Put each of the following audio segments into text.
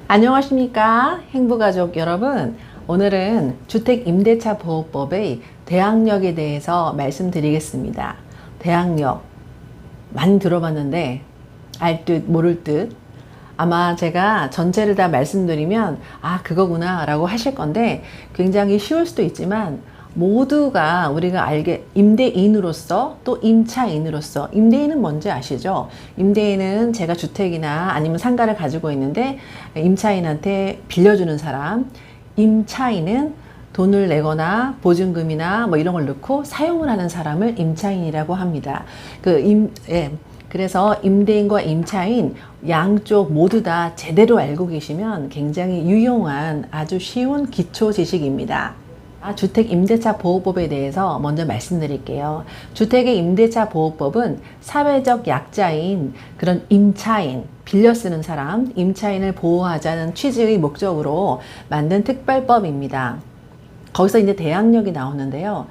안녕하십니까 행복가족 여러분. 오늘은 주택임대차보호법의 대항력에 대해서 말씀드리겠습니다. 대항력 많이 들어봤는데 알 듯 모를 듯, 아마 제가 전체를 다 말씀드리면 그거구나 라고 하실 건데, 굉장히 쉬울 수도 있지만 모두가 우리가 알게, 임대인으로서 또 임차인으로서, 임대인은 뭔지 아시죠? 임대인은 제가 주택이나 아니면 상가를 가지고 있는데 임차인한테 빌려주는 사람, 임차인은 돈을 내거나 보증금이나 뭐 이런 걸 넣고 사용을 하는 사람을 임차인이라고 합니다. 그래서 임대인과 임차인 양쪽 모두 다 제대로 알고 계시면 굉장히 유용한 아주 쉬운 기초 지식입니다. 주택임대차보호법에 대해서 먼저 말씀드릴게요. 주택의 임대차보호법은 사회적 약자인 그런 임차인, 빌려 쓰는 사람, 임차인을 보호하자는 취지의 목적으로 만든 특별법입니다. 거기서 이제 대항력이 나오는데요.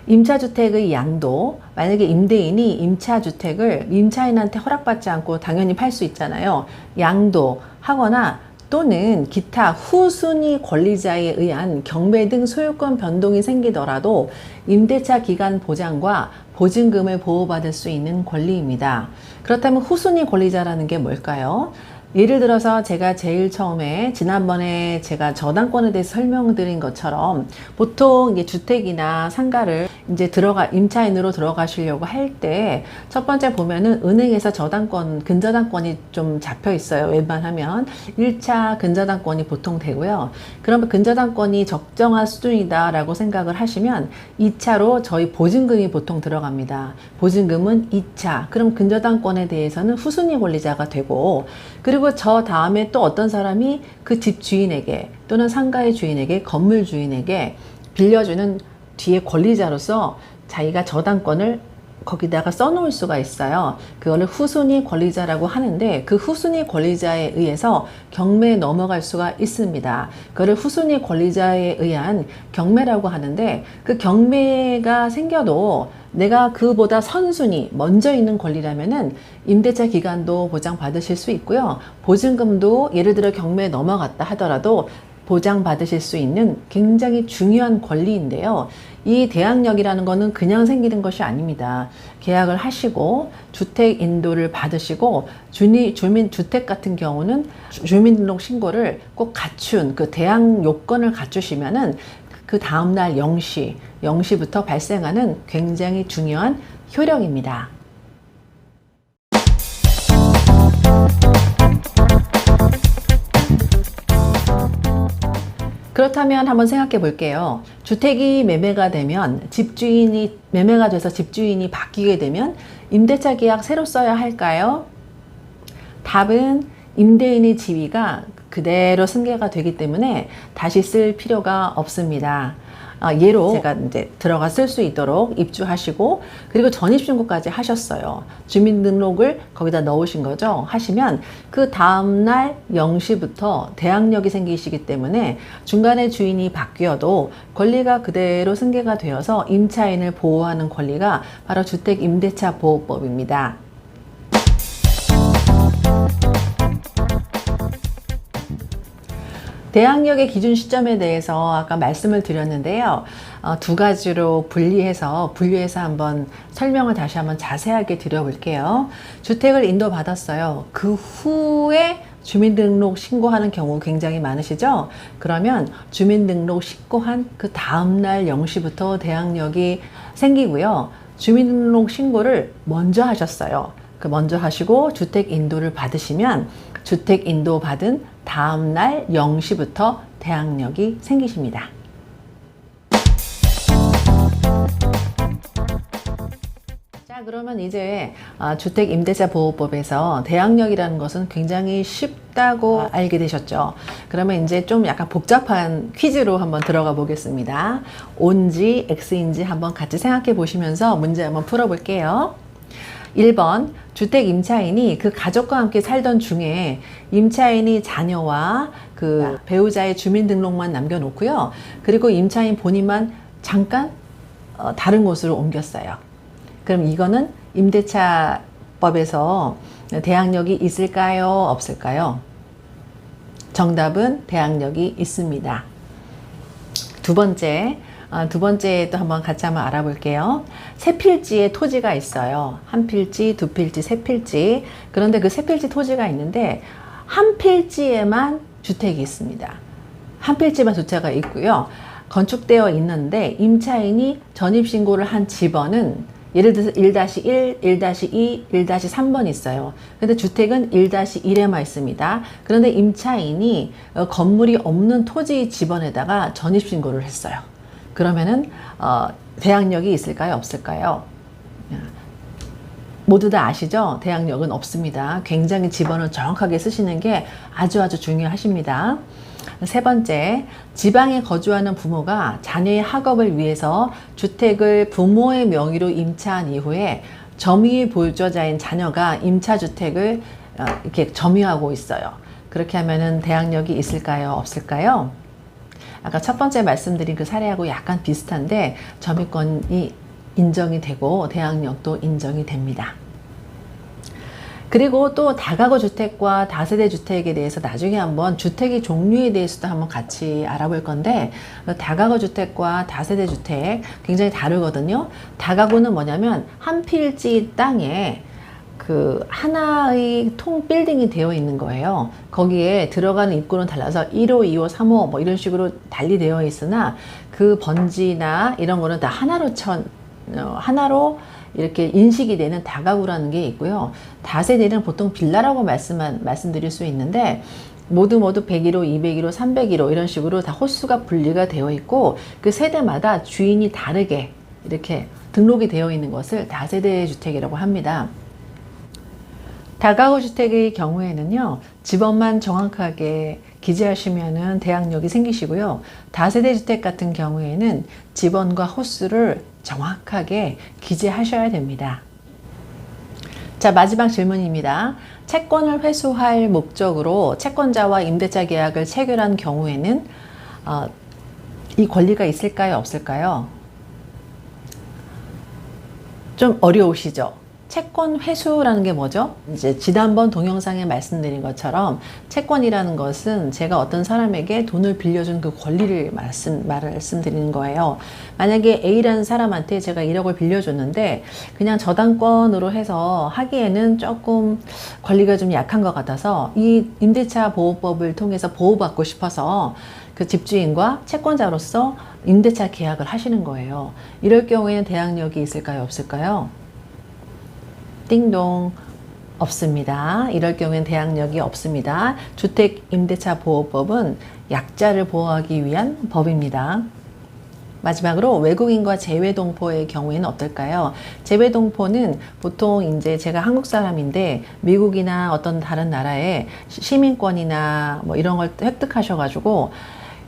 임차주택의 양도, 만약에 임대인이 임차주택을 임차인한테 허락받지 않고 당연히 팔 수 있잖아요. 양도 하거나 또는 기타 후순위 권리자에 의한 경매 등 소유권 변동이 생기더라도 임대차 기간 보장과 보증금을 보호받을 수 있는 권리입니다. 그렇다면 후순위 권리자라는 게 뭘까요? 예를 들어서 제가 제일 처음에 지난번에 제가 저당권에 대해서 설명드린 것처럼, 보통 이게 주택이나 상가를 이제 임차인으로 들어가시려고 할 때 첫 번째 보면은 은행에서 저당권, 근저당권이 좀 잡혀 있어요. 웬만하면 1차 근저당권이 보통 되고요. 그러면 근저당권이 적정한 수준이다 라고 생각을 하시면 2차로 저희 보증금이 보통 들어갑니다. 보증금은 2차. 그럼 근저당권에 대해서는 후순위 권리자가 되고, 그리고 저 다음에 또 어떤 사람이 그 집 주인에게 또는 상가의 주인에게, 건물 주인에게 빌려주는 뒤에 권리자로서 자기가 저당권을 거기다가 써놓을 수가 있어요. 그거를 후순위 권리자라고 하는데, 그 후순위 권리자에 의해서 경매에 넘어갈 수가 있습니다. 그거를 후순위 권리자에 의한 경매라고 하는데, 그 경매가 생겨도 내가 그보다 선순위 먼저 있는 권리라면은 임대차 기간도 보장받으실 수 있고요. 보증금도 예를 들어 경매에 넘어갔다 하더라도 보장받으실 수 있는 굉장히 중요한 권리인데요. 이 대항력이라는 거는 그냥 생기는 것이 아닙니다. 계약을 하시고 주택 인도를 받으시고 주민주택 같은 경우는 주민등록 신고를 꼭 갖춘 그 대항 요건을 갖추시면은 그 다음날 0시부터 발생하는 굉장히 중요한 효력입니다. 그렇다면 한번 생각해 볼게요. 주택이 매매가 되면, 매매가 돼서 집주인이 바뀌게 되면 임대차 계약 새로 써야 할까요? 답은 임대인의 지위가 그대로 승계가 되기 때문에 다시 쓸 필요가 없습니다. 예로 제가 이제 들어가 쓸 수 있도록 입주하시고, 그리고 전입신고까지 하셨어요. 주민등록을 거기다 넣으신 거죠. 하시면 그 다음날 0시부터 대항력이 생기시기 때문에 중간에 주인이 바뀌어도 권리가 그대로 승계가 되어서 임차인을 보호하는 권리가 바로 주택임대차보호법입니다. 대항력의 기준 시점에 대해서 아까 말씀을 드렸는데요. 두 가지로 분리해서 한번 설명을 다시 한번 자세하게 드려볼게요. 주택을 인도받았어요. 그 후에 주민등록 신고하는 경우 굉장히 많으시죠? 그러면 주민등록 신고한 그 다음날 0시부터 대항력이 생기고요. 주민등록 신고를 먼저 하셨어요. 먼저 하시고 주택 인도를 받으시면 주택 인도 받은 다음날 0시부터 대항력이 생기십니다. 자, 그러면 이제 주택임대차보호법에서 대항력이라는 것은 굉장히 쉽다고 알게 되셨죠. 그러면 이제 좀 약간 복잡한 퀴즈로 한번 들어가 보겠습니다. O인지 X인지 한번 같이 생각해 보시면서 문제 한번 풀어볼게요. 1번, 주택 임차인이 그 가족과 함께 살던 중에 임차인이 자녀와 그 배우자의 주민등록만 남겨놓고요. 그리고 임차인 본인만 잠깐 다른 곳으로 옮겼어요. 그럼 이거는 임대차법에서 대항력이 있을까요? 없을까요? 정답은 대항력이 있습니다. 두 번째 또 한번 같이 한번 알아볼게요. 세 필지의 토지가 있어요. 한 필지, 두 필지, 세 필지. 그런데 그 세 필지 토지가 있는데 한 필지에만 주택이 있습니다. 한 필지만 주택가 있고요. 건축되어 있는데 임차인이 전입신고를 한 집원은 예를 들어서 1-1, 1-2, 1-3번 있어요. 근데 주택은 1-1에만 있습니다. 그런데 임차인이 건물이 없는 토지 집원에다가 전입신고를 했어요. 그러면은 대항력이 있을까요? 없을까요? 모두 다 아시죠? 대항력은 없습니다. 굉장히 집원을 정확하게 쓰시는 게 아주 중요하십니다. 세 번째, 지방에 거주하는 부모가 자녀의 학업을 위해서 주택을 부모의 명의로 임차한 이후에 점유의 보유자인 자녀가 임차주택을 이렇게 점유하고 있어요. 그렇게 하면은 대항력이 있을까요? 없을까요? 아까 첫 번째 말씀드린 그 사례하고 약간 비슷한데 점유권이 인정이 되고 대항력도 인정이 됩니다. 그리고 또 다가구 주택과 다세대 주택에 대해서 나중에 한번 주택의 종류에 대해서도 한번 같이 알아볼 건데 다가구 주택과 다세대 주택 굉장히 다르거든요. 다가구는 뭐냐면 한 필지 땅에 그 하나의 통 빌딩이 되어 있는 거예요. 거기에 들어가는 입구는 달라서 1호, 2호, 3호 뭐 이런 식으로 달리 되어 있으나 그 번지나 이런 거는 다 하나로 이렇게 인식이 되는 다가구라는 게 있고요. 다세대는 보통 빌라라고 말씀드릴 수 있는데 모두 101호, 201호, 301호 이런 식으로 다 호수가 분리가 되어 있고 그 세대마다 주인이 다르게 이렇게 등록이 되어 있는 것을 다세대 주택이라고 합니다. 다가구 주택의 경우에는요, 집원만 정확하게 기재하시면은 대항력이 생기시고요. 다세대 주택 같은 경우에는 집원과 호수를 정확하게 기재하셔야 됩니다. 자, 마지막 질문입니다. 채권을 회수할 목적으로 채권자와 임대차 계약을 체결한 경우에는 이 권리가 있을까요? 없을까요? 좀 어려우시죠? 채권 회수라는 게 뭐죠? 이제 지난번 동영상에 말씀드린 것처럼 채권이라는 것은 제가 어떤 사람에게 돈을 빌려준 그 권리를 말씀드리는 거예요. 만약에 A라는 사람한테 제가 1억을 빌려줬는데 그냥 저당권으로 해서 하기에는 조금 권리가 좀 약한 것 같아서 이 임대차 보호법을 통해서 보호받고 싶어서 그 집주인과 채권자로서 임대차 계약을 하시는 거예요. 이럴 경우에는 대항력이 있을까요? 없을까요? 띵동, 없습니다. 이럴 경우엔 대항력이 없습니다. 주택임대차보호법은 약자를 보호하기 위한 법입니다. 마지막으로 외국인과 재외동포의 경우에는 어떨까요? 재외동포는 보통 이제 제가 한국 사람인데 미국이나 어떤 다른 나라의 시민권이나 뭐 이런 걸 획득하셔가지고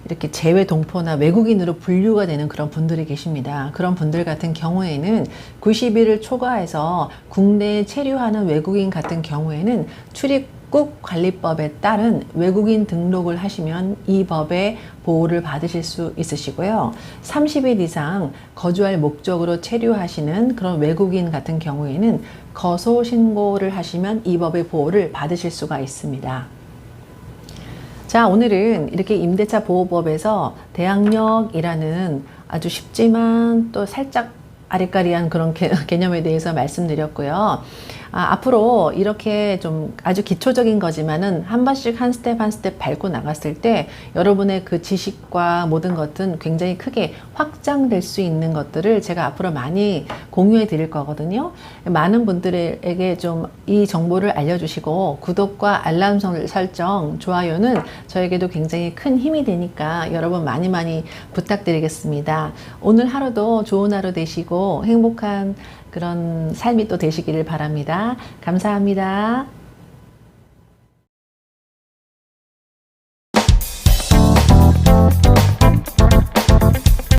이렇게 재외동포나 외국인으로 분류가 되는 그런 분들이 계십니다. 그런 분들 같은 경우에는 90일을 초과해서 국내에 체류하는 외국인 같은 경우에는 출입국 관리법에 따른 외국인 등록을 하시면 이 법의 보호를 받으실 수 있으시고요. 30일 이상 거주할 목적으로 체류하시는 그런 외국인 같은 경우에는 거소 신고를 하시면 이 법의 보호를 받으실 수가 있습니다. 자, 오늘은 이렇게 임대차 보호법에서 대항력이라는 아주 쉽지만 또 살짝 아리까리한 그런 개념에 대해서 말씀드렸고요. 앞으로 이렇게 좀 아주 기초적인 거지만은 한 번씩 한 스텝 밟고 나갔을 때 여러분의 그 지식과 모든 것은 굉장히 크게 확장될 수 있는 것들을 제가 앞으로 많이 공유해 드릴 거거든요. 많은 분들에게 좀 이 정보를 알려주시고 구독과 알람 설정, 좋아요는 저에게도 굉장히 큰 힘이 되니까 여러분 많이 부탁드리겠습니다. 오늘 하루도 좋은 하루 되시고 행복한 그런 삶이 또 되시기를 바랍니다. 감사합니다.